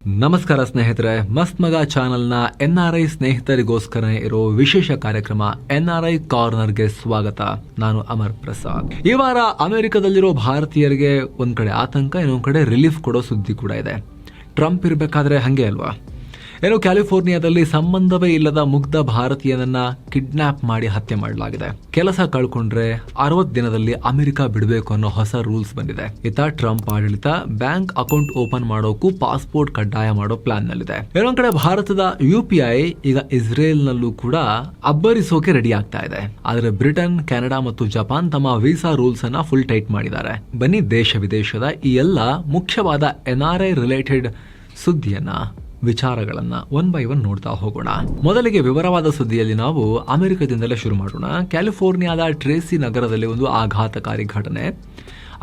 ನಮಸ್ಕಾರ ಸ್ನೇಹಿತರೆ, ಮಸ್ತ್ ಮಗ ಚಾನೆಲ್ನ NRI ಸ್ನೇಹಿತರಿಗೋಸ್ಕರ ಇರೋ ವಿಶೇಷ ಕಾರ್ಯಕ್ರಮ NRI ಕಾರ್ನರ್ಗೆ ಸ್ವಾಗತ. ನಾನು ಅಮರ್ ಪ್ರಸಾದ್. ಈ ವಾರ ಅಮೆರಿಕದಲ್ಲಿರೋ ಭಾರತೀಯರಿಗೆ ಒಂದ್ ಕಡೆ ಆತಂಕ, ಇನ್ನೊಂದ್ ಕಡೆ ರಿಲೀಫ್ ಕೊಡೋ ಸುದ್ದಿ ಕೂಡ ಇದೆ. ಟ್ರಂಪ್ ಇರಬೇಕಾದ್ರೆ ಹಂಗೆ ಅಲ್ವಾ? ಏನೋ ಕ್ಯಾಲಿಫೋರ್ನಿಯಾದಲ್ಲಿ ಸಂಬಂಧವೇ ಇಲ್ಲದ ಮುಗ್ಧ ಭಾರತೀಯನನ್ನ ಕಿಡ್ನಾಪ್ ಮಾಡಿ ಹತ್ಯೆ ಮಾಡಲಾಗಿದೆ. ಕೆಲಸ ಕಳ್ಕೊಂಡ್ರೆ 60 ದಿನದಲ್ಲಿ ಅಮೆರಿಕ ಬಿಡಬೇಕು ಅನ್ನೋ ಹೊಸ ರೂಲ್ಸ್ ಬಂದಿದೆ. ಇತ್ತ ಟ್ರಂಪ್ ಆಡಳಿತ ಬ್ಯಾಂಕ್ ಅಕೌಂಟ್ ಓಪನ್ ಮಾಡೋಕ್ಕೂ ಪಾಸ್ಪೋರ್ಟ್ ಕಡ್ಡಾಯ ಮಾಡೋ ಪ್ಲಾನ್ ನಲ್ಲಿದೆ. ಇನ್ನೊಂದ್ ಕಡೆ ಭಾರತದ UPI ಈಗ ಇಸ್ರೇಲ್ ನಲ್ಲೂ ಕೂಡ ಅಬ್ಬರಿಸೋಕೆ ರೆಡಿ ಆಗ್ತಾ ಇದೆ. ಆದ್ರೆ ಬ್ರಿಟನ್, ಕೆನಡಾ ಮತ್ತು ಜಪಾನ್ ತಮ್ಮ ವೀಸಾ ರೂಲ್ಸ್ ಅನ್ನ ಫುಲ್ ಟೈಟ್ ಮಾಡಿದ್ದಾರೆ. ಬನ್ನಿ ದೇಶ ವಿದೇಶದ ಈ ಎಲ್ಲ ಮುಖ್ಯವಾದ NRI ರಿಲೇಟೆಡ್ ಸುದ್ದಿಯನ್ನ, ವಿಚಾರಗಳನ್ನ ಒನ್ ಬೈ ಒನ್ ನೋಡ್ತಾ ಹೋಗೋಣ. ಮೊದಲಿಗೆ ವಿವರವಾದ ಸುದ್ದಿಯಲ್ಲಿ ನಾವು ಅಮೆರಿಕದಿಂದಲೇ ಶುರು ಮಾಡೋಣ. ಕ್ಯಾಲಿಫೋರ್ನಿಯಾದ ಟ್ರೇಸಿ ನಗರದಲ್ಲಿ ಒಂದು ಆಘಾತಕಾರಿ ಘಟನೆ.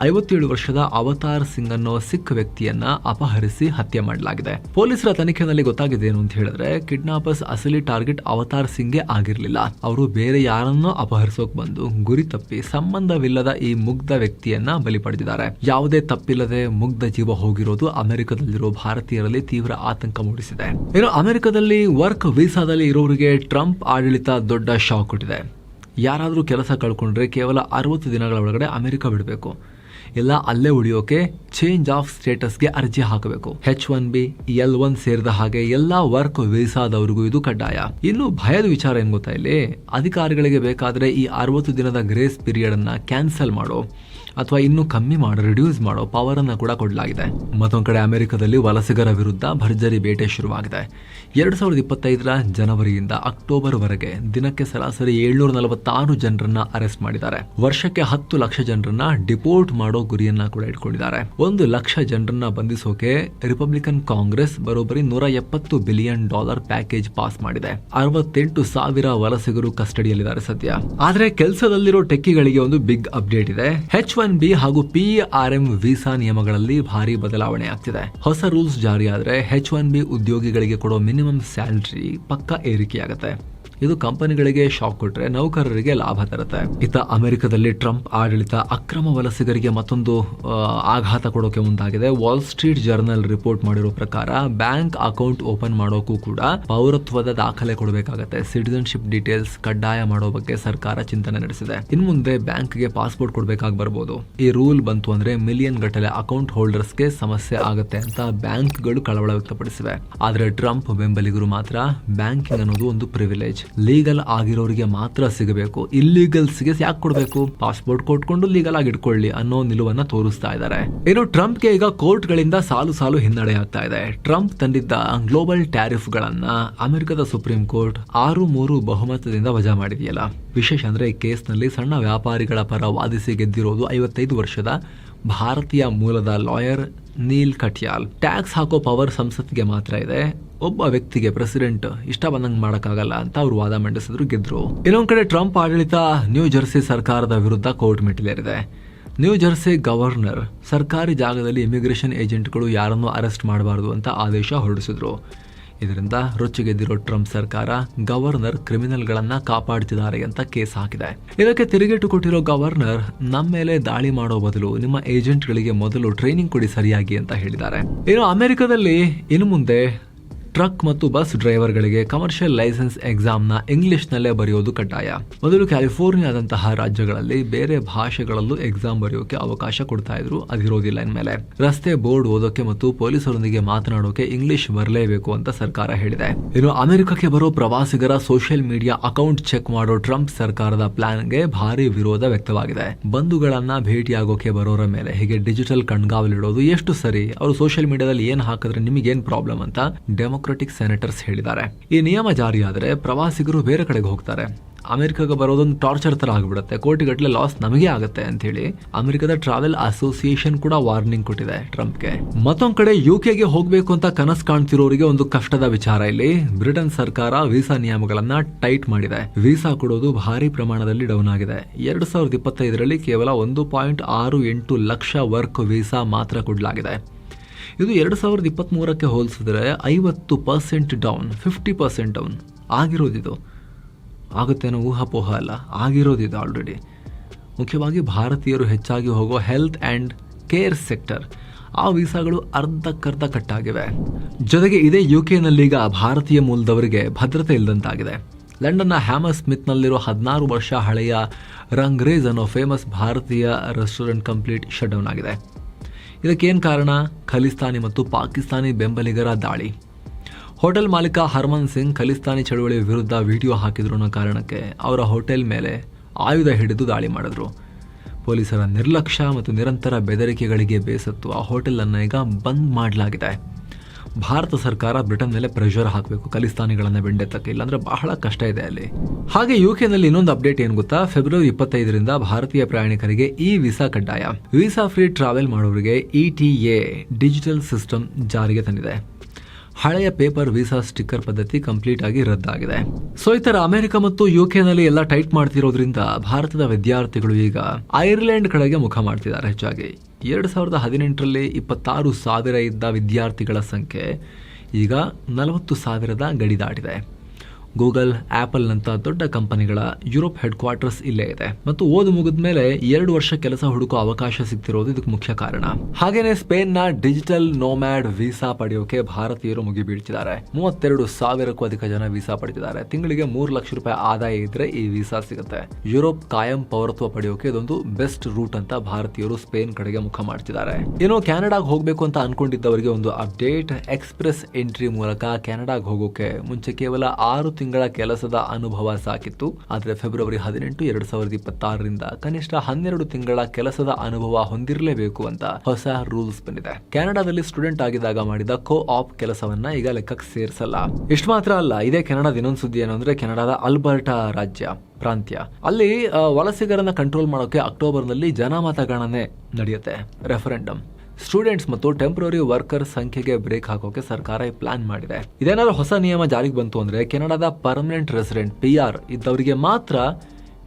57 ವರ್ಷದ ಅವತಾರ್ ಸಿಂಗ್ ಅನ್ನೋ ಸಿಖ್ ವ್ಯಕ್ತಿಯನ್ನ ಅಪಹರಿಸಿ ಹತ್ಯೆ ಮಾಡಲಾಗಿದೆ. ಪೊಲೀಸರ ತನಿಖೆಯಲ್ಲಿ ಗೊತ್ತಾಗಿದೆ ಏನು ಅಂತ ಹೇಳಿದ್ರೆ, ಕಿಡ್ನಾಪರ್ಸ್ ಅಸಲಿ ಟಾರ್ಗೆಟ್ ಅವತಾರ್ ಸಿಂಗ್ಗೆ ಆಗಿರ್ಲಿಲ್ಲ. ಅವರು ಬೇರೆ ಯಾರನ್ನೋ ಅಪಹರಿಸೋಕ್ ಬಂದು ಗುರಿ ತಪ್ಪಿ ಸಂಬಂಧವಿಲ್ಲದ ಈ ಮುಗ್ಧ ವ್ಯಕ್ತಿಯನ್ನ ಬಲಿ ಪಡೆದಿದ್ದಾರೆ. ಯಾವುದೇ ತಪ್ಪಿಲ್ಲದೆ ಮುಗ್ಧ ಜೀವ ಹೋಗಿರೋದು ಅಮೆರಿಕದಲ್ಲಿರೋ ಭಾರತೀಯರಲ್ಲಿ ತೀವ್ರ ಆತಂಕ ಮೂಡಿಸಿದೆ. ಇನ್ನು ಅಮೆರಿಕದಲ್ಲಿ ವರ್ಕ್ ವೀಸಾದಲ್ಲಿ ಇರೋರಿಗೆ ಟ್ರಂಪ್ ಆಡಳಿತ ದೊಡ್ಡ ಶಾಕ್ ಕೊಟ್ಟಿದೆ. ಯಾರಾದ್ರೂ ಕೆಲಸ ಕಳ್ಕೊಂಡ್ರೆ ಕೇವಲ 60 ದಿನಗಳ ಒಳಗಡೆ ಅಮೆರಿಕ ಬಿಡಬೇಕು, ಇಲ್ಲ ಅಲ್ಲೇ ಉಳಿಯೋಕೆ ಚೇಂಜ್ ಆಫ್ ಸ್ಟೇಟಸ್ಗೆ ಅರ್ಜಿ ಹಾಕಬೇಕು. H1B, L1 ಸೇರಿದ ಹಾಗೆ ಎಲ್ಲಾ ವರ್ಕ್ ವೀಸಾದವರಿಗೂ ಇದು ಕಡ್ಡಾಯ. ಇನ್ನು ಭಯದ ವಿಚಾರ ಏನ್ ಗೊತ್ತಾ, ಇಲ್ಲಿ ಅಧಿಕಾರಿಗಳಿಗೆ ಬೇಕಾದ್ರೆ ಈ 60 ದಿನದ ಗ್ರೇಸ್ ಪೀರಿಯಡ್ ಅನ್ನ ಕ್ಯಾನ್ಸಲ್ ಮಾಡೋ ಅಥವಾ ಇನ್ನೂ ಕಮ್ಮಿ ಮಾಡೋ, ರಿಡ್ಯೂಸ್ ಮಾಡೋ ಪವರ್ ಅನ್ನ ಕೂಡ ಕೊಡಲಾಗಿದೆ. ಮತ್ತೊಂದ್ ಕಡೆ ಅಮೆರಿಕದಲ್ಲಿ ವಲಸಿಗರ ವಿರುದ್ಧ ಭರ್ಜರಿ ಬೇಟೆ ಶುರುವಾಗಿದೆ. 2025 ಜನವರಿಯಿಂದ ಅಕ್ಟೋಬರ್ ವರೆಗೆ ದಿನಕ್ಕೆ ಸರಾಸರಿ 746 ಜನರನ್ನ ಅರೆಸ್ಟ್ ಮಾಡಿದ್ದಾರೆ. ವರ್ಷಕ್ಕೆ 10 ಲಕ್ಷ ಜನರನ್ನ ಡಿಪೋರ್ಟ್ ಮಾಡೋ ಗುರಿಯನ್ನ ಕೂಡ ಇಟ್ಕೊಂಡಿದ್ದಾರೆ. 1 ಲಕ್ಷ ಜನರನ್ನ ಬಂಧಿಸೋಕೆ ರಿಪಬ್ಲಿಕನ್ ಕಾಂಗ್ರೆಸ್ ಬರೋಬ್ಬರಿ $170 ಬಿಲಿಯನ್ ಪ್ಯಾಕೇಜ್ ಪಾಸ್ ಮಾಡಿದೆ. 68,000 ವಲಸಿಗರು ಕಸ್ಟಡಿಯಲ್ಲಿದ್ದಾರೆ ಸದ್ಯ. ಆದ್ರೆ ಕೆಲಸದಲ್ಲಿರೋ ಟೆಕ್ಕಿಗಳಿಗೆ ಒಂದು ಬಿಗ್ ಅಪ್ಡೇಟ್ ಇದೆ. H1B ಹಾಗೂ PRM ವೀಸಾ ನಿಯಮಗಳಲ್ಲಿ ಭಾರಿ ಬದಲಾವಣೆ ಆಗ್ತಿದೆ. ಹೊಸ ರೂಲ್ಸ್ ಜಾರಿಯಾದ್ರೆ H1B ಉದ್ಯೋಗಿಗಳಿಗೆ ಕೊಡೋ ಮಿನಿಮಮ್ ಸ್ಯಾಲರಿ ಪಕ್ಕ ಏರಿಕೆಯಾಗುತ್ತೆ. ಇದು ಕಂಪನಿಗಳಿಗೆ ಶಾಕ್ ಕೊಟ್ರೆ ನೌಕರರಿಗೆ ಲಾಭ ತರುತ್ತೆ. ಇತ್ತ ಅಮೆರಿಕದಲ್ಲಿ ಟ್ರಂಪ್ ಆಡಳಿತ ಅಕ್ರಮ ವಲಸಿಗರಿಗೆ ಮತ್ತೊಂದು ಆಘಾತ ಕೊಡೋಕೆ ಮುಂದಾಗಿದೆ. ವಾಲ್ ಸ್ಟ್ರೀಟ್ ಜರ್ನಲ್ ರಿಪೋರ್ಟ್ ಮಾಡಿರೋ ಪ್ರಕಾರ ಬ್ಯಾಂಕ್ ಅಕೌಂಟ್ ಓಪನ್ ಮಾಡೋಕ್ಕೂ ಕೂಡ ಪೌರತ್ವದ ದಾಖಲೆ ಕೊಡಬೇಕಾಗತ್ತೆ. ಸಿಟಿಜನ್ಶಿಪ್ ಡೀಟೇಲ್ಸ್ ಕಡ್ಡಾಯ ಮಾಡೋ ಬಗ್ಗೆ ಸರ್ಕಾರ ಚಿಂತನೆ ನಡೆಸಿದೆ. ಇನ್ ಮುಂದೆ ಬ್ಯಾಂಕ್ಗೆ ಪಾಸ್ಪೋರ್ಟ್ ಕೊಡಬೇಕಾಗಿ ಬರ್ಬೋದು. ಈ ರೂಲ್ ಬಂತು ಅಂದ್ರೆ ಮಿಲಿಯನ್ ಗಟ್ಟಲೆ ಅಕೌಂಟ್ ಹೋಲ್ಡರ್ಸ್ಗೆ ಸಮಸ್ಯೆ ಆಗುತ್ತೆ ಅಂತ ಬ್ಯಾಂಕ್ಗಳು ಕಳವಳ ವ್ಯಕ್ತಪಡಿಸಿವೆ. ಆದ್ರೆ ಟ್ರಂಪ್ ಬೆಂಬಲಿಗರು ಮಾತ್ರ ಬ್ಯಾಂಕಿಂಗ್ ಅನ್ನೋದು ಒಂದು ಪ್ರಿವಿಲೇಜ್, ಲೀಗಲ್ ಆಗಿರೋರಿಗೆ ಮಾತ್ರ ಸಿಗಬೇಕು, ಇಲ್ಲಿಗಲ್ಸ್ಗೆ ಯಾಕೆ ಕೊಡಬೇಕು, ಪಾಸ್ಪೋರ್ಟ್ ಕೊಟ್ಕೊಂಡು ಲೀಗಲ್ ಆಗಿ ಇಟ್ಕೊಳ್ಳಿ ಅನ್ನೋ ನಿಲುವನ್ನ ತೋರಿಸ್ತಾ ಇದ್ದಾರೆ. ಇನ್ನು ಟ್ರಂಪ್ಗೆ ಈಗ ಕೋರ್ಟ್ ಗಳಿಂದ ಸಾಲು ಹಿನ್ನಡೆ ಆಗ್ತಾ ಇದೆ. ಟ್ರಂಪ್ ತಂದಿದ್ದ ಗ್ಲೋಬಲ್ ಟ್ಯಾರಿಫ್ ಗಳನ್ನ ಅಮೆರಿಕದ ಸುಪ್ರೀಂ ಕೋರ್ಟ್ 6-3 ಬಹುಮತದಿಂದ ವಜಾ ಮಾಡಿದೆಯಲ್ಲ. ವಿಶೇಷ ಅಂದ್ರೆ ಈ ಕೇಸ್ನಲ್ಲಿ ಸಣ್ಣ ವ್ಯಾಪಾರಿಗಳ ಪರ ವಾದಿಸಿ ಗೆದ್ದಿರೋದು 55 ವರ್ಷದ ಭಾರತೀಯ ಮೂಲದ ಲಾಯರ್ ನೀಲ್ ಕಟ್ಯಾಲ್. ಟ್ಯಾಕ್ಸ್ ಹಾಕೋ ಪವರ್ ಸಂಸತ್ಗೆ ಮಾತ್ರ ಇದೆ, ಒಬ್ಬ ವ್ಯಕ್ತಿಗೆ ಪ್ರೆಸಿಡೆಂಟ್ ಇಷ್ಟ ಬಂದಂಗ್ ಮಾಡಕ್ಕಾಗಲ್ಲ ಅಂತ ಅವರು ವಾದ ಮಂಡಿಸಿದ್ರು, ಗೆದ್ರು. ಇನ್ನೊಂದ್ ಕಡೆ ಟ್ರಂಪ್ ಆಡಳಿತ ನ್ಯೂ ಜೆರ್ಸಿ ಸರ್ಕಾರದ ವಿರುದ್ಧ ಕೋರ್ಟ್ ಮೆಟ್ಟಿಲೇರಿದೆ. ನ್ಯೂ ಜೆರ್ಸಿ ಗವರ್ನರ್ ಸರ್ಕಾರಿ ಜಾಗದಲ್ಲಿ ಇಮಿಗ್ರೇಷನ್ ಏಜೆಂಟ್ಗಳು ಯಾರನ್ನೂ ಅರೆಸ್ಟ್ ಮಾಡಬಾರದು ಅಂತ ಆದೇಶ ಹೊರಡಿಸಿದ್ರು. ಇದರಿಂದ ರೊಚ್ಚಿಗೆದ್ದಿರೋ ಟ್ರಂಪ್ ಸರ್ಕಾರ ಗವರ್ನರ್ ಕ್ರಿಮಿನಲ್ಗಳನ್ನ ಕಾಪಾಡ್ತಿದ್ದಾರೆ ಅಂತ ಕೇಸ್ ಹಾಕಿದೆ. ಇದಕ್ಕೆ ತಿರುಗೇಟು ಕೊಟ್ಟಿರೋ ಗವರ್ನರ್ ನಮ್ಮ ಮೇಲೆ ದಾಳಿ ಮಾಡೋ ಬದಲು ನಿಮ್ಮ ಏಜೆಂಟ್ಗಳಿಗೆ ಮೊದಲು ಟ್ರೈನಿಂಗ್ ಕೊಡಿ ಸರಿಯಾಗಿ ಅಂತ ಹೇಳಿದ್ದಾರೆ. ಇನ್ನು ಅಮೆರಿಕದಲ್ಲಿ ಇನ್ನು ಮುಂದೆ ಟ್ರಕ್ ಮತ್ತು ಬಸ್ ಡ್ರೈವರ್ಗಳಿಗೆ ಕಮರ್ಷಿಯಲ್ ಲೈಸೆನ್ಸ್ ಎಕ್ಸಾಮ್ನ ಇಂಗ್ಲಿಷ್ನಲ್ಲೇ ಬರೆಯೋದು ಕಡ್ಡಾಯ. ಮೊದಲು ಕ್ಯಾಲಿಫೋರ್ನಿಯಾದಂತಹ ರಾಜ್ಯಗಳಲ್ಲಿ ಬೇರೆ ಭಾಷೆಗಳಲ್ಲೂ ಎಕ್ಸಾಮ್ ಬರೆಯೋಕೆ ಅವಕಾಶ ಕೊಡ್ತಾ ಇದ್ರು, ಅದಿರೋದಿಲ್ಲ ಇನ್ಮೇಲೆ. ರಸ್ತೆ ಬೋರ್ಡ್ ಓದೋಕೆ ಮತ್ತು ಪೊಲೀಸರೊಂದಿಗೆ ಮಾತನಾಡೋಕೆ ಇಂಗ್ಲಿಷ್ ಬರಲೇಬೇಕು ಅಂತ ಸರ್ಕಾರ ಹೇಳಿದೆ. ಇನ್ನು ಅಮೆರಿಕಕ್ಕೆ ಬರೋ ಪ್ರವಾಸಿಗರ ಸೋಷಿಯಲ್ ಮೀಡಿಯಾ ಅಕೌಂಟ್ ಚೆಕ್ ಮಾಡೋ ಟ್ರಂಪ್ ಸರ್ಕಾರದ ಪ್ಲಾನ್ಗೆ ಭಾರಿ ವಿರೋಧ ವ್ಯಕ್ತವಾಗಿದೆ. ಬಂಧುಗಳನ್ನ ಭೇಟಿಯಾಗೋಕೆ ಬರೋರ ಮೇಲೆ ಹೀಗೆ ಡಿಜಿಟಲ್ ಕಣ್ಗಾವಲಿಡೋದು ಎಷ್ಟು ಸರಿ? ಅವರು ಸೋಷಿಯಲ್ ಮೀಡಿಯಾದಲ್ಲಿ ಏನ್ ಹಾಕಿದ್ರೆ ನಿಮಗೇನ್ ಪ್ರಾಬ್ಲಮ್ ಅಂತ ಡೆಮೊಕ್ರೆಟಿಕ್ ಸೆನೆಟರ್ಸ್ ಹೇಳಿದ್ದಾರೆ. ಈ ನಿಯಮ ಜಾರಿಯಾದರೆ ಪ್ರವಾಸಿಗರು ಬೇರೆ ಕಡೆಗೆ ಹೋಗ್ತಾರೆ, ಅಮೆರಿಕಾಗೆ ಬರೋದೊಂದು ಟಾರ್ಚರ್ ತರ ಆಗ್ಬಿಡುತ್ತೆ, ಕೋಟಿಗಟ್ಟಲೆ ಲಾಸ್ ನಮಗೆ ಆಗುತ್ತೆ ಅಂತ ಹೇಳಿ ಅಮೆರಿಕದ ಟ್ರಾವೆಲ್ ಅಸೋಸಿಯೇಷನ್ ಕೂಡ ವಾರ್ನಿಂಗ್ ಕೊಟ್ಟಿದೆ ಟ್ರಂಪ್ಗೆ. ಮತ್ತೊಂದ್ ಕಡೆ UKಗೆ ಹೋಗ್ಬೇಕು ಅಂತ ಕನಸು ಕಾಣ್ತಿರೋರಿಗೆ ಒಂದು ಕಷ್ಟದ ವಿಚಾರ. ಇಲ್ಲಿ ಬ್ರಿಟನ್ ಸರ್ಕಾರ ವೀಸಾ ನಿಯಮಗಳನ್ನ ಟೈಟ್ ಮಾಡಿದೆ. ವೀಸಾ ಕೊಡೋದು ಭಾರಿ ಪ್ರಮಾಣದಲ್ಲಿ ಡೌನ್ ಆಗಿದೆ. 2025ರಲ್ಲಿ ಕೇವಲ 1.68 ಲಕ್ಷ ವರ್ಕ್ ವೀಸಾ ಮಾತ್ರ ಕೊಡಲಾಗಿದೆ. ಇದು 2023ಕ್ಕೆ ಹೋಲಿಸಿದ್ರೆ 50% ಡೌನ್, 50% ಡೌನ್ ಆಗಿರೋದಿದು. ಆಗುತ್ತೇನೋ ಊಹಾಪೋಹ ಅಲ್ಲ, ಆಗಿರೋದಿದೆ ಆಲ್ರೆಡಿ. ಮುಖ್ಯವಾಗಿ ಭಾರತೀಯರು ಹೆಚ್ಚಾಗಿ ಹೋಗೋ ಹೆಲ್ತ್ ಆ್ಯಂಡ್ ಕೇರ್ ಸೆಕ್ಟರ್ ಆ ವೀಸಾಗಳು ಅರ್ಧಕ್ಕರ್ಧ ಕಟ್ಟಾಗಿವೆ. ಜೊತೆಗೆ ಇದೇ ಯುಕೆನಲ್ಲೀಗ ಭಾರತೀಯ ಮೂಲದವರಿಗೆ ಭದ್ರತೆ ಇಲ್ಲದಂತಾಗಿದೆ. ಲಂಡನ್ನ ಹ್ಯಾಮರ್ ಸ್ಮಿತ್ನಲ್ಲಿರೋ 16 ವರ್ಷ ಹಳೆಯ ರಂಗ್ರೇಜ್ ಅನ್ನೋ ಫೇಮಸ್ ಭಾರತೀಯ ರೆಸ್ಟೋರೆಂಟ್ ಕಂಪ್ಲೀಟ್ ಶಟ್ ಡೌನ್ ಆಗಿದೆ. ಇದಕ್ಕೇನು ಕಾರಣ? ಖಲಿಸ್ತಾನಿ ಮತ್ತು ಪಾಕಿಸ್ತಾನಿ ಬೆಂಬಲಿಗರ ದಾಳಿ. ಹೋಟೆಲ್ ಮಾಲೀಕ ಹರ್ಮನ್ ಸಿಂಗ್ ಖಲಿಸ್ತಾನಿ ಚಳವಳಿ ವಿರುದ್ಧ ವಿಡಿಯೋ ಹಾಕಿದ್ರು ಅನ್ನೋ ಕಾರಣಕ್ಕೆ ಅವರ ಹೋಟೆಲ್ ಮೇಲೆ ಆಯುಧ ಹಿಡಿದು ದಾಳಿ ಮಾಡಿದ್ರು. ಪೊಲೀಸರ ನಿರ್ಲಕ್ಷ್ಯ ಮತ್ತು ನಿರಂತರ ಬೆದರಿಕೆಗಳಿಗೆ ಬೇಸತ್ತು ಆ ಹೋಟೆಲನ್ನು ಈಗ ಬಂದ್ ಮಾಡಲಾಗಿದೆ. ಭಾರತ ಸರ್ಕಾರ ಬ್ರಿಟನ್ ಮೇಲೆ ಪ್ರೆಷರ್ ಹಾಕಬೇಕು ಖಲಿಸ್ತಾನಿಗಳನ್ನು ಬೆಂಡೆತ್ತಕ್ಕೆ, ಇಲ್ಲಾಂದ್ರೆ ಬಹಳ ಕಷ್ಟ ಇದೆ ಅಲ್ಲಿ. ಹಾಗೆ ಯುಕೆನಲ್ಲಿ ಇನ್ನೊಂದು ಅಪ್ಡೇಟ್ ಏನು ಗೊತ್ತಾ? ಫೆಬ್ರವರಿ 25ರಿಂದ ಭಾರತೀಯ ಪ್ರಯಾಣಿಕರಿಗೆ ಈ ವೀಸಾ ಕಡ್ಡಾಯ. ವೀಸಾ ಫ್ರೀ ಟ್ರಾವೆಲ್ ಮಾಡೋರಿಗೆ ETA ಡಿಜಿಟಲ್ ಸಿಸ್ಟಮ್ ಜಾರಿಗೆ ತಂದಿದೆ. ಹಳೆಯ ಪೇಪರ್ ವೀಸಾ ಸ್ಟಿಕ್ಕರ್ ಪದ್ಧತಿ ಕಂಪ್ಲೀಟ್ ಆಗಿ ರದ್ದಾಗಿದೆ. ಸೊ ಈ ತರ ಅಮೆರಿಕ ಮತ್ತು ಯುಕೆನಲ್ಲಿ ಎಲ್ಲ ಟೈಟ್ ಮಾಡ್ತಿರೋದ್ರಿಂದ ಭಾರತದ ವಿದ್ಯಾರ್ಥಿಗಳು ಈಗ ಐರ್ಲೆಂಡ್ ಕಡೆಗೆ ಮುಖ ಮಾಡ್ತಿದ್ದಾರೆ. ಹೆಚ್ಚಾಗಿ 2018ರಲ್ಲಿ 26,000 ಇದ್ದ ವಿದ್ಯಾರ್ಥಿಗಳ ಸಂಖ್ಯೆ ಈಗ 40,000 ಗಡಿ ದಾಟಿದೆ. ಗೂಗಲ್, ಆಪಲ್ನಂಥ ದೊಡ್ಡ ಕಂಪನಿಗಳ ಯುರೋಪ್ ಹೆಡ್ ಕ್ವಾರ್ಟರ್ಸ್ ಇಲ್ಲೇ ಇದೆ ಮತ್ತು ಓದು ಮುಗಿದ ಮೇಲೆ 2 ವರ್ಷ ಕೆಲಸ ಹುಡುಕೋ ಅವಕಾಶ ಸಿಗ್ತಿರೋದು ಇದಕ್ಕೆ ಮುಖ್ಯ ಕಾರಣ. ಹಾಗೇನೆ ಸ್ಪೇನ್ನ ಡಿಜಿಟಲ್ ನೋಮ್ಯಾಡ್ ವೀಸಾ ಪಡೆಯೋಕೆ ಭಾರತೀಯರು ಮುಗಿಬೀಳ್ತಿದ್ದಾರೆ. 32,000ಕ್ಕೂ ಅಧಿಕ ಜನ ವೀಸಾ ಪಡೆದಿದ್ದಾರೆ. ತಿಂಗಳಿಗೆ 3 ಲಕ್ಷ ರೂಪಾಯಿ ಆದಾಯ ಇದ್ರೆ ಈ ವೀಸಾ ಸಿಗುತ್ತೆ. ಯುರೋಪ್ ಕಾಯಂ ಪೌರತ್ವ ಪಡೆಯೋಕೆ ಇದೊಂದು ಬೆಸ್ಟ್ ರೂಟ್ ಅಂತ ಭಾರತೀಯರು ಸ್ಪೇನ್ ಕಡೆಗೆ ಮುಖ ಮಾಡ್ತಿದ್ದಾರೆ. ಏನೋ ಕೆನಡಾಗ್ ಹೋಗ್ಬೇಕು ಅಂತ ಅನ್ಕೊಂಡಿದ್ದವರಿಗೆ ಒಂದು ಅಪ್ಡೇಟ್. ಎಕ್ಸ್ಪ್ರೆಸ್ ಎಂಟ್ರಿ ಮೂಲಕ ಕೆನಡಾಗ್ ಹೋಗೋಕೆ ಮುಂಚೆ ಕೇವಲ 6 ತಿಂಗಳ ಕೆಲಸದ ಅನುಭವ ಸಾಕಿತ್ತು. ಆದರೆ ಫೆಬ್ರವರಿ 18, 2026ರಿಂದ ಕನಿಷ್ಠ 12 ತಿಂಗಳ ಕೆಲಸದ ಅನುಭವ ಹೊಂದಿರಲೇಬೇಕು ಅಂತ ಹೊಸ ರೂಲ್ಸ್ ಬಂದಿದೆ. ಕೆನಡಾದಲ್ಲಿ ಸ್ಟೂಡೆಂಟ್ ಆಗಿದ್ದಾಗ ಮಾಡಿದ ಕೋ-ಆಪ್ ಕೆಲಸವನ್ನ ಈಗ ಲೆಕ್ಕಕ್ಕೆ ಸೇರಿಸಲ್ಲ. ಇಷ್ಟು ಮಾತ್ರ ಅಲ್ಲ, ಇದೇ ಕೆನಡಾದ ಇನ್ನೊಂದು ಸುದ್ದಿ ಏನು ಅಂದ್ರೆ, ಕೆನಡಾದ ಅಲ್ಬರ್ಟಾ ಪ್ರಾಂತ್ಯ ಅಲ್ಲಿ ವಲಸಿಗರನ್ನ ಕಂಟ್ರೋಲ್ ಮಾಡೋಕೆ ಅಕ್ಟೋಬರ್ನಲ್ಲಿ ಜನಮತಗಣನೆ ನಡೆಯುತ್ತೆ, ರೆಫರೆಂಡಮ್. ಸ್ಟೂಡೆಂಟ್ಸ್ ಮತ್ತು ಟೆಂಪರರಿ ವರ್ಕರ್ ಸಂಖ್ಯೆಗೆ ಬ್ರೇಕ್ ಹಾಕೋಕೆ ಸರ್ಕಾರ ಪ್ಲಾನ್ ಮಾಡಿದೆ. ಇದೇನಾದ್ರೂ ಹೊಸ ನಿಯಮ ಜಾರಿಗೆ ಬಂತು ಅಂದ್ರೆ ಕೆನಡಾದ ಪರ್ಮನೆಂಟ್ ರೆಸಿಡೆಂಟ್ PR ಇದ್ದವರಿಗೆ ಮಾತ್ರ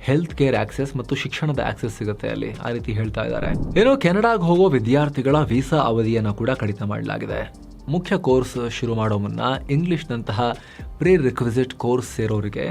ಹೆಲ್ತ್ ಕೇರ್ ಆಕ್ಸೆಸ್ ಮತ್ತು ಶಿಕ್ಷಣದ ಆಕ್ಸೆಸ್ ಸಿಗುತ್ತೆ ಅಲ್ಲಿ, ಆ ರೀತಿ ಹೇಳ್ತಾ ಇದ್ದಾರೆ. ಏನೋ ಕೆನಡಾಗ್ ಹೋಗೋ ವಿದ್ಯಾರ್ಥಿಗಳ ವೀಸಾ ಅವಧಿಯನ್ನು ಕೂಡ ಕಡಿತ ಮಾಡಲಾಗಿದೆ. ಮುಖ್ಯ ಕೋರ್ಸ್ ಶುರು ಮಾಡೋ ಮುನ್ನ ಇಂಗ್ಲಿಷ್ನಂತಹ ಪ್ರೀ ರಿಕ್ವಿಸಿಟ್ ಕೋರ್ಸ್ ಸೇರೋರಿಗೆ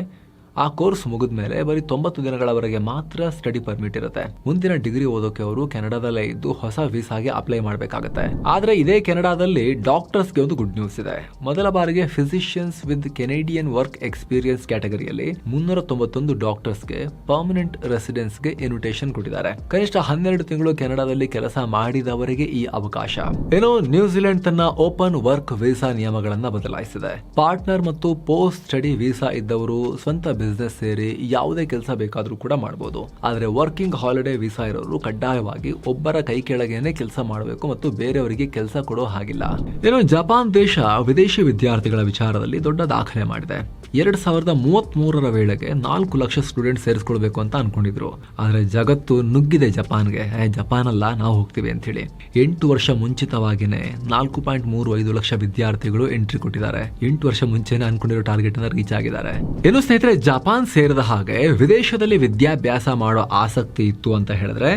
ಆ ಕೋರ್ಸ್ ಮುಗಿದ ಮೇಲೆ ಬರೀ 90 ದಿನಗಳವರೆಗೆ ಮಾತ್ರ ಸ್ಟಡಿ ಪರ್ಮಿಟ್ ಇರುತ್ತೆ. ಮುಂದಿನ ಡಿಗ್ರಿ ಓದೋಕೆ ಅವರು ಕೆನಡಾದಲ್ಲೇ ಇದ್ದು ಹೊಸ ವೀಸಾಗೆ ಅಪ್ಲೈ ಮಾಡಬೇಕಾಗುತ್ತೆ. ಆದ್ರೆ ಇದೇ ಕೆನಡಾದಲ್ಲಿ ಡಾಕ್ಟರ್ಸ್ಗೆ ಒಂದು ಗುಡ್ ನ್ಯೂಸ್ ಇದೆ. ಮೊದಲ ಬಾರಿಗೆ physicians with Canadian work experience ಕ್ಯಾಟಗರಿಯಲ್ಲಿ 391 ಡಾಕ್ಟರ್ಸ್ಗೆ ಪರ್ಮನೆಂಟ್ ರೆಸಿಡೆನ್ಸ್ಗೆ ಇನ್ವಿಟೇಷನ್ ಕೊಟ್ಟಿದ್ದಾರೆ. ಕನಿಷ್ಠ 12 ತಿಂಗಳು ಕೆನಡಾದಲ್ಲಿ ಕೆಲಸ ಮಾಡಿದವರಿಗೆ ಈ ಅವಕಾಶ. ಏನೋ ನ್ಯೂಜಿಲೆಂಡ್ ತನ್ನ ಓಪನ್ ವರ್ಕ್ ವೀಸಾ ನಿಯಮಗಳನ್ನ ಬದಲಾಯಿಸಿದೆ. ಪಾರ್ಟ್ನರ್ ಮತ್ತು ಪೋಸ್ಟ್ ಸ್ಟಡಿ ವೀಸಾ ಇದ್ದವರು ಸ್ವಂತ ಬಿಸ್ನೆಸ್ ಸೇರಿ ಯಾವುದೇ ಕೆಲಸ ಬೇಕಾದ್ರೂ ಕೂಡ ಮಾಡಬಹುದು. ಆದ್ರೆ ವರ್ಕಿಂಗ್ ಹಾಲಿಡೇ ವೀಸಾ ಇರೋರು ಕಡ್ಡಾಯವಾಗಿ ಒಬ್ಬರ ಕೈ ಕೆಳಗೇನೆ ಕೆಲಸ ಮಾಡಬೇಕು ಮತ್ತು ಬೇರೆಯವರಿಗೆ ಕೆಲಸ ಕೊಡೋ ಹಾಗಿಲ್ಲ. ಏನೋ ಜಪಾನ್ ದೇಶ ವಿದೇಶಿ ವಿದ್ಯಾರ್ಥಿಗಳ ವಿಚಾರದಲ್ಲಿ ದೊಡ್ಡ ದಾಖಲೆ ಮಾಡಿದೆ. 2033ರ ವೇಳೆಗೆ 4 ಲಕ್ಷ ಸ್ಟೂಡೆಂಟ್ ಸೇರಿಸ್ಕೊಳ್ಬೇಕು ಅಂತ ಅನ್ಕೊಂಡಿದ್ರು. ಆದ್ರೆ ಜಗತ್ತು ನುಗ್ಗಿದೆ ಜಪಾನ್ಗೆ. ಜಪಾನ್ ಅಲ್ಲ, ನಾವು ಹೋಗ್ತೀವಿ ಅಂತ ಹೇಳಿ 8 ವರ್ಷ ಮುಂಚಿತವಾಗಿನೇ 4.35 ಲಕ್ಷ ವಿದ್ಯಾರ್ಥಿಗಳು ಎಂಟ್ರಿ ಕೊಟ್ಟಿದ್ದಾರೆ. 8 ವರ್ಷ ಮುಂಚೆನೆ ಅನ್ಕೊಂಡಿರೋ ಟಾರ್ಗೆಟ್ ಅನ್ನ ರೀಚ್ ಆಗಿದ್ದಾರೆ. ಏನು ಸ್ನೇಹಿತರೆ, ಜಪಾನ್ ಸೇರಿದ ಹಾಗೆ ವಿದೇಶದಲ್ಲಿ ವಿದ್ಯಾಭ್ಯಾಸ ಮಾಡೋ ಆಸಕ್ತಿ ಇತ್ತು ಅಂತ ಹೇಳಿದ್ರೆ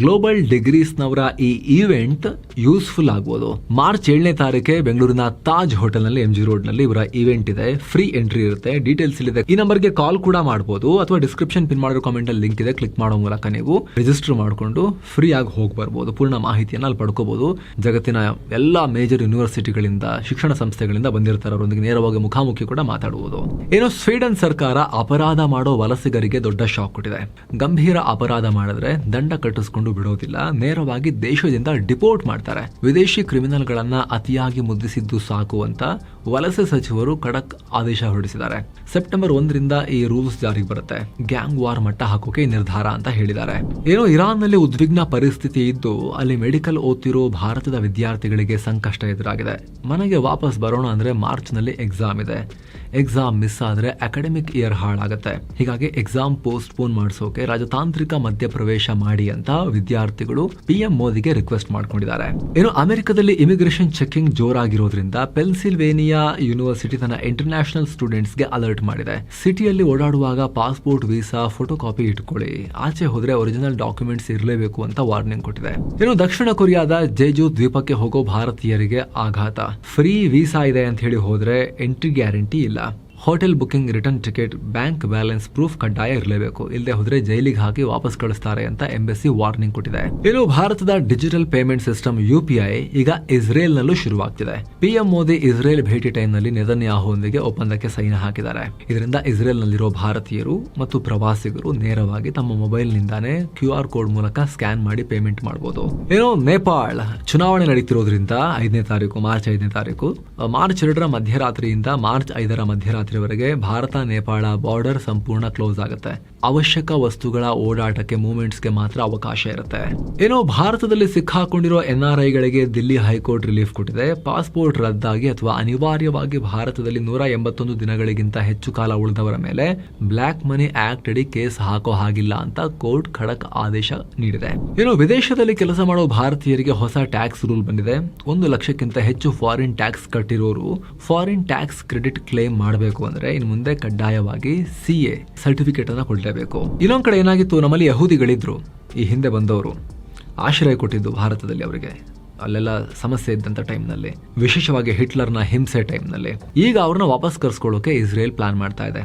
ಗ್ಲೋಬಲ್ ಡಿಗ್ರೀಸ್ ನವರ ಈ ಈವೆಂಟ್ ಯೂಸ್ಫುಲ್ ಆಗ್ಬೋದು. ಮಾರ್ಚ್ 7ನೇ ತಾರೀಕೆ ಬೆಂಗಳೂರಿನ ತಾಜ್ ಹೋಟೆಲ್ ನಲ್ಲಿ MG ರೋಡ್ ನಲ್ಲಿ ಇವರ ಈವೆಂಟ್ ಇದೆ. ಫ್ರೀ ಎಂಟ್ರಿ ಇರುತ್ತೆ. ಡೀಟೇಲ್ಸ್ ಇಲ್ಲಿದೆ. ಈ ನಂಬರ್ಗೆ ಕಾಲ್ ಕೂಡ ಮಾಡಬಹುದು ಅಥವಾ ಡಿಸ್ಕ್ರಿಪ್ಷನ್ ಪಿನ್ ಮಾಡಿರೋ ಕಾಮೆಂಟ್ ಅಲ್ಲಿ ಲಿಂಕ್ ಇದೆ, ಕ್ಲಿಕ್ ಮಾಡೋ ಮೂಲಕ ನೀವು ರಿಜಿಸ್ಟರ್ ಮಾಡಿಕೊಂಡು ಫ್ರೀ ಆಗಿ ಹೋಗಿ ಬರ್ಬೋದು. ಪೂರ್ಣ ಮಾಹಿತಿಯನ್ನು ಅಲ್ಲಿ ಪಡ್ಕೋಬಹುದು. ಜಗತ್ತಿನ ಎಲ್ಲಾ ಮೇಜರ್ ಯೂನಿವರ್ಸಿಟಿಗಳಿಂದ, ಶಿಕ್ಷಣ ಸಂಸ್ಥೆಗಳಿಂದ ಬಂದಿರ್ತಾರೆ. ಅವರೊಂದಿಗೆ ನೇರವಾಗಿ ಮುಖಾಮುಖಿ ಕೂಡ ಮಾತಾಡಬಹುದು. ಏನೋ ಸ್ವೀಡನ್ ಸರ್ಕಾರ ಅಪರಾಧ ಮಾಡೋ ವಲಸಿಗರಿಗೆ ದೊಡ್ಡ ಶಾಕ್ ಕೊಟ್ಟಿದೆ. ಗಂಭೀರ ಅಪರಾಧ ಮಾಡಿದ್ರೆ ದಂಡ ಕಟ್ಟಿಸ್ಕೊಂಡು ಬಿಡೋದಿಲ್ಲ, ನೇರವಾಗಿ ದೇಶದಿಂದ ಡಿಪೋರ್ಟ್ ಮಾಡ್ತಾರೆ. ವಿದೇಶಿ ಕ್ರಿಮಿನಲ್ಗಳನ್ನ ಅತಿಯಾಗಿ ಮುದ್ದಿಸಿದ್ದು ಸಾಕು ಅಂತ ವಲಸೆ ಸಚಿವರು ಖಡಕ್ ಆದೇಶ ಹೊರಡಿಸಿದ್ದಾರೆ. ಸೆಪ್ಟೆಂಬರ್ 1ರಿಂದ ಈ ರೂಲ್ಸ್ ಜಾರಿಗೆ ಬರುತ್ತೆ. ಗ್ಯಾಂಗ್ ವಾರ್ ಮಟ್ಟ ಹಾಕೋಕೆ ನಿರ್ಧಾರ ಅಂತ ಹೇಳಿದ್ದಾರೆ. ಏನೋ ಇರಾನ್ ನಲ್ಲಿ ಉದ್ವಿಗ್ನ ಪರಿಸ್ಥಿತಿ ಇದ್ದು ಅಲ್ಲಿ ಮೆಡಿಕಲ್ ಓದ್ತಿರೋ ಭಾರತದ ವಿದ್ಯಾರ್ಥಿಗಳಿಗೆ ಸಂಕಷ್ಟ ಎದುರಾಗಿದೆ. ಮನೆಗೆ ವಾಪಸ್ ಬರೋಣ ಅಂದ್ರೆ ಮಾರ್ಚ್ ನಲ್ಲಿ ಎಕ್ಸಾಮ್ ಇದೆ. ಎಕ್ಸಾಮ್ ಮಿಸ್ ಆದ್ರೆ ಅಕಾಡೆಮಿಕ್ ಇಯರ್ ಹಾಳಾಗುತ್ತೆ. ಹೀಗಾಗಿ ಎಕ್ಸಾಮ್ ಪೋಸ್ಟ್ ಪೋನ್ ಮಾಡಿಸೋಕೆ ರಾಜತಾಂತ್ರಿಕ ಮಧ್ಯಪ್ರವೇಶ ಮಾಡಿ ಅಂತ ವಿದ್ಯಾರ್ಥಿಗಳು PM ಮೋದಿಗೆ ರಿಕ್ವೆಸ್ಟ್ ಮಾಡ್ಕೊಂಡಿದ್ದಾರೆ. ಏನು ಅಮೆರಿಕದಲ್ಲಿ ಇಮಿಗ್ರೇಷನ್ ಚೆಕಿಂಗ್ ಜೋರಾಗಿರೋದ್ರಿಂದ ಪೆನ್ಸಿಲ್ವೇನಿಯಾ ಯೂನಿವರ್ಸಿಟಿ ತನ್ನ ಇಂಟರ್ನ್ಯಾಷನಲ್ ಸ್ಟೂಡೆಂಟ್ಸ್ ಗೆ ಅಲರ್ಟ್ ಮಾಡಿದೆ. ಸಿಟಿಯಲ್ಲಿ ಓಡಾಡುವಾಗ ಪಾಸ್ಪೋರ್ಟ್, ವೀಸಾ, ಫೋಟೋ ಕಾಪಿ ಇಟ್ಕೊಳ್ಳಿ. ಆಚೆ ಹೋದ್ರೆ ಒರಿಜಿನಲ್ ಡಾಕ್ಯುಮೆಂಟ್ಸ್ ಇರಲೇಬೇಕು ಅಂತ ವಾರ್ನಿಂಗ್ ಕೊಟ್ಟಿದೆ. ಇನ್ನು ದಕ್ಷಿಣ ಕೊರಿಯಾದ ಜೆಜು ದ್ವೀಪಕ್ಕೆ ಹೋಗೋ ಭಾರತೀಯರಿಗೆ ಆಘಾತ. ಫ್ರೀ ವೀಸಾ ಇದೆ ಅಂತ ಹೇಳಿ ಹೋದ್ರೆ ಎಂಟ್ರಿ ಗ್ಯಾರಂಟಿ ಇಲ್ಲ. Hotel booking, return ticket, bank balance proof ಕಡ್ಡಾಯ ಇರಲೇಬೇಕು. ಇಲ್ಲದೆ ಹೋದ್ರೆ ಜೈಲಿಗೆ ಹಾಕಿ ವಾಪಸ್ ಕಳಿಸ್ತಾರೆ ಅಂತ ಎಂಬಸಿ ವಾರ್ನಿಂಗ್ ಕೊಟ್ಟಿದೆ. ಇನ್ನು ಭಾರತದ ಡಿಜಿಟಲ್ ಪೇಮೆಂಟ್ ಸಿಸ್ಟಮ್ UPI ಈಗ ಇಸ್ರೇಲ್ ನಲ್ಲೂ ಶುರುವಾಗ್ತಿದೆ. PM ಮೋದಿ ಇಸ್ರೇಲ್ ಭೇಟಿ ಟೈಮ್ ನಲ್ಲಿ ನೆತನ್ಯಾಹುವೊಂದಿಗೆ ಒಪ್ಪಂದಕ್ಕೆ ಸೈನ್ ಹಾಕಿದ್ದಾರೆ. ಇದರಿಂದ ಇಸ್ರೇಲ್ ನಲ್ಲಿರೋ ಭಾರತೀಯರು ಮತ್ತು ಪ್ರವಾಸಿಗರು ನೇರವಾಗಿ ತಮ್ಮ ಮೊಬೈಲ್ ನಿಂದಾನೇ QR ಕೋಡ್ ಮೂಲಕ ಸ್ಕ್ಯಾನ್ ಮಾಡಿ ಪೇಮೆಂಟ್ ಮಾಡಬಹುದು. ಏನೋ ನೇಪಾಳ ಚುನಾವಣೆ ನಡೀತಿರೋದ್ರಿಂದ ಮಾರ್ಚ್ 5ನೇ ತಾರೀಕು ಮಾರ್ಚ್ 2ರ ಮಧ್ಯರಾತ್ರಿಯಿಂದ ಮಾರ್ಚ್ 5ರ ಮಧ್ಯರಾತ್ರಿವರೆಗೆ ಭಾರತ ನೇಪಾಳ ಬಾರ್ಡರ್ ಸಂಪೂರ್ಣ ಕ್ಲೋಸ್ ಆಗುತ್ತೆ. ಅವಶ್ಯಕ ವಸ್ತುಗಳ ಓಡಾಟಕ್ಕೆ ಮೂವ್ಮೆಂಟ್ಸ್ಗೆ ಮಾತ್ರ ಅವಕಾಶ ಇರುತ್ತೆ. ಏನೋ ಭಾರತದಲ್ಲಿ ಸಿಕ್ಕಾಕೊಂಡಿರೋ NRIಗಳಿಗೆ ದಿಲ್ಲಿ ಹೈಕೋರ್ಟ್ ರಿಲೀಫ್ ಕೊಟ್ಟಿದೆ. ಪಾಸ್ಪೋರ್ಟ್ ರದ್ದಾಗಿ ಅಥವಾ ಅನಿವಾರ್ಯವಾಗಿ ಭಾರತದಲ್ಲಿ 181 ದಿನಗಳಿಗಿಂತ ಹೆಚ್ಚು ಕಾಲ ಉಳಿದವರ ಮೇಲೆ ಬ್ಲಾಕ್ ಮನಿ ಆಕ್ಟ್ ಅಡಿ ಕೇಸ್ ಹಾಕೋ ಹಾಗಿಲ್ಲ ಅಂತ ಕೋರ್ಟ್ ಖಡಕ್ ಆದೇಶ ನೀಡಿದೆ. ಏನೋ ವಿದೇಶದಲ್ಲಿ ಕೆಲಸ ಮಾಡೋ ಭಾರತೀಯರಿಗೆ ಹೊಸ ಟ್ಯಾಕ್ಸ್ ರೂಲ್ ಬಂದಿದೆ. 1 ಲಕ್ಷಕ್ಕಿಂತ ಹೆಚ್ಚು ಫಾರಿನ್ ಟ್ಯಾಕ್ಸ್ ಕಟ್ಟಿರೋರು ಫಾರಿನ್ ಟ್ಯಾಕ್ಸ್ ಕ್ರೆಡಿಟ್ ಕ್ಲೇಮ್ ಮಾಡಬೇಕು ಅಂದ್ರೆ ಇನ್ನು ಮುಂದೆ ಕಡ್ಡಾಯವಾಗಿ CA ಸರ್ಟಿಫಿಕೇಟ್ ಅನ್ನ ಕೊಡಲೇಬೇಕು. ಇನ್ನೊಂದ್ ಕಡೆ ಏನಾಗಿತ್ತು, ನಮ್ಮಲ್ಲಿ ಯಹೂದಿಗಳಿದ್ರು, ಈ ಹಿಂದೆ ಬಂದವರು ಆಶ್ರಯ ಕೊಟ್ಟಿದ್ದು ಭಾರತದಲ್ಲಿ ಅವರಿಗೆ, ಅಲ್ಲೆಲ್ಲ ಸಮಸ್ಯೆ ಇದ್ದಂತ ಟೈಮ್ನಲ್ಲಿ, ವಿಶೇಷವಾಗಿ ಹಿಟ್ಲರ್ನ ಹಿಂಸೆ ಟೈಮ್ನಲ್ಲಿ. ಈಗ ಅವ್ರನ್ನ ವಾಪಸ್ ಕರ್ಸ್ಕೊಳ್ಳೋಕೆ ಇಸ್ರೇಲ್ ಪ್ಲಾನ್ ಮಾಡ್ತಾ ಇದೆ.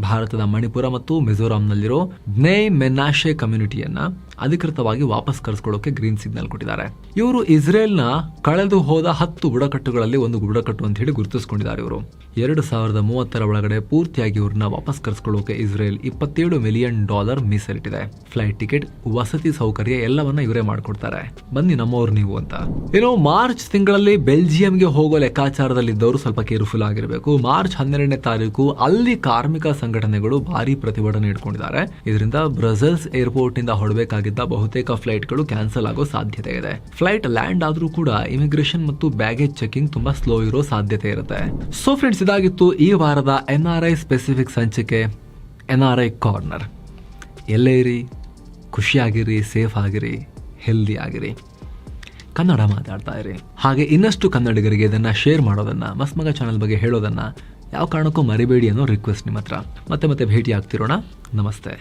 ಭಾರತದ ಮಣಿಪುರ ಮತ್ತು ಮಿಜೋರಾಂನಲ್ಲಿರೋ ಬ್ನೇ ಮೆನಾಶೆ ಕಮ್ಯುನಿಟಿಯನ್ನ ಅಧಿಕೃತವಾಗಿ ವಾಪಸ್ ಕರೆಸ್ಕೊಳ್ಳೋಕೆ ಗ್ರೀನ್ ಸಿಗ್ನಲ್ ಕೊಟ್ಟಿದ್ದಾರೆ. ಇವರು ಇಸ್ರೇಲ್ನ ಕಳೆದು ಹೋದ 10 ಬುಡಕಟ್ಟುಗಳಲ್ಲಿ ಒಂದು ಬುಡಕಟ್ಟು ಅಂತ ಹೇಳಿ ಗುರುತಿಸಿಕೊಂಡಿದ್ದಾರೆ. ಇವರು 2030 ಒಳಗಡೆ ಪೂರ್ತಿಯಾಗಿ ಇವ್ರನ್ನ ವಾಪಸ್ ಕರೆಸ್ಕೊಳ್ಳೋಕೆ ಇಸ್ರೇಲ್ $27 ಮಿಲಿಯನ್ ಮೀಸಲಿಟ್ಟಿದೆ. ಫ್ಲೈಟ್ ಟಿಕೆಟ್, ವಸತಿ ಸೌಕರ್ಯ ಎಲ್ಲವನ್ನ ಇವರೇ ಮಾಡ್ಕೊಡ್ತಾರೆ. ಬನ್ನಿ ನಮ್ಮವ್ರು ನೀವು ಅಂತ. ಏನೋ ಮಾರ್ಚ್ ತಿಂಗಳಲ್ಲಿ ಬೆಲ್ಜಿಯಂಗೆ ಹೋಗೋ ಲೆಕ್ಕಾಚಾರದಲ್ಲಿದ್ದವರು ಸ್ವಲ್ಪ ಕೇರ್ಫುಲ್ ಆಗಿರಬೇಕು. ಮಾರ್ಚ್ 12ನೇ ತಾರೀಕು ಅಲ್ಲಿ ಕಾರ್ಮಿಕ ಸಂಘಟನೆಗಳು ಭಾರಿ ಪ್ರತಿಭಟನೆ ಇಟ್ಕೊಂಡಿದ್ದಾರೆ. ಇದರಿಂದ ಬ್ರಸೆಲ್ಸ್ ಏರ್ಪೋರ್ಟ್ ನಿಂದ ಹೊರಡಬೇಕಾಗಿದ್ದ ಬಹುತೇಕ ಫ್ಲೈಟ್ಗಳು ಕ್ಯಾನ್ಸಲ್ ಆಗೋ ಸಾಧ್ಯತೆ ಇದೆ. ಫ್ಲೈಟ್ ಲ್ಯಾಂಡ್ ಆದ್ರೂ ಕೂಡ ಇಮಿಗ್ರೇಷನ್ ಮತ್ತು ಬ್ಯಾಗೇಜ್ ಚೆಕಿಂಗ್ ತುಂಬಾ ಸ್ಲೋ ಇರೋ ಸಾಧ್ಯತೆ ಇರುತ್ತೆ. ಸೊ ಫ್ರೆಂಡ್ಸ್, ಇದಾಗಿತ್ತು ಈ ವಾರದ NRI ಸ್ಪೆಸಿಫಿಕ್ ಸಂಚಿಕೆ NRI ಕಾರ್ನರ್. ಎಲ್ಲೇ ಇರಿ, ಖುಷಿಯಾಗಿರಿ, ಸೇಫ್ ಆಗಿರಿ, ಹೆಲ್ದಿ ಆಗಿರಿ, ಕನ್ನಡ ಮಾತಾಡ್ತಾ ಇರಿ. ಹಾಗೆ ಇನ್ನಷ್ಟು ಕನ್ನಡಿಗರಿಗೆ ಇದನ್ನ ಶೇರ್ ಮಾಡೋದನ್ನ, ಮಸ್ಮಗ ಚಾನಲ್ ಬಗ್ಗೆ ಹೇಳೋದನ್ನ ಯಾವ ಕಾರಣಕ್ಕೂ ಮರಿಬೇಡಿ ಅನ್ನೋ ರಿಕ್ವೆಸ್ಟ್ ನಿಮ್ಮ ಹತ್ರ. ಮತ್ತೆ ಭೇಟಿ ಆಗ್ತಿರೋಣ. ನಮಸ್ತೆ.